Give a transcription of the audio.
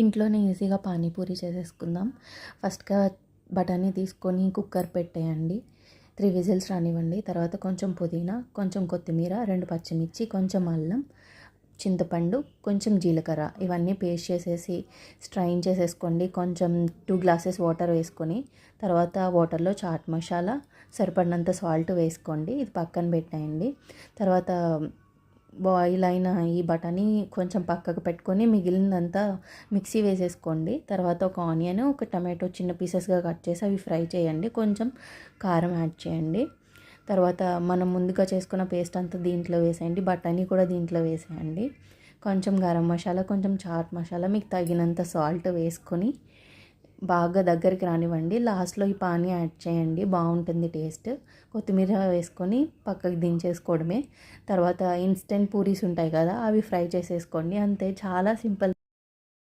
ఇంట్లోనే ఈజీగా పానీపూరి చేసేసుకుందాం. ఫస్ట్‌గా బఠానీ తీసుకొని కుక్కర్ పెట్టేయండి. 3 విజిల్స్ రానివ్వండి. తర్వాత కొంచెం పుదీనా, కొంచెం కొత్తిమీర, 2 పచ్చిమిర్చి, కొంచెం అల్లం, చింతపండు, కొంచెం జీలకర్ర ఇవన్నీ పేస్ట్ చేసేసి స్ట్రైన్ చేసేసుకోండి. కొంచెం 2 గ్లాసెస్ వాటర్ వేసుకొని తర్వాత వాటర్లో చాట్ మసాలా, సరిపడినంత సాల్ట్ వేసుకోండి. ఇది పక్కన పెట్టేయండి. తర్వాత బాయిల్ అయిన ఈ బఠానీ కొంచెం పక్కకు పెట్టుకొని మిగిలినంతా మిక్సీ వేసేసుకోండి. తర్వాత ఒక ఆనియన్, ఒక టమాటో చిన్న పీసెస్గా కట్ చేసి అవి ఫ్రై చేయండి. కొంచెం కారం యాడ్ చేయండి. తర్వాత మనం ముందుగా చేసుకున్న పేస్ట్ అంతా దీంట్లో వేసేయండి. బఠానీ కూడా దీంట్లో వేసేయండి. కొంచెం గరం మసాలా, కొంచెం చాట్ మసాలా, మీకు తగినంత సాల్ట్ వేసుకొని బాగా దగ్గరికి రానివ్వండి. లాస్ట్లో ఈ పానీ యాడ్ చేయండి, బాగుంటుంది టేస్ట్. కొత్తిమీర వేసుకొని పక్కకి దించేసుకోవడమే. తర్వాత ఇన్స్టెంట్ పూరీస్ ఉంటాయి కదా, అవి ఫ్రై చేసేసుకోండి. అంతే, చాలా సింపుల్.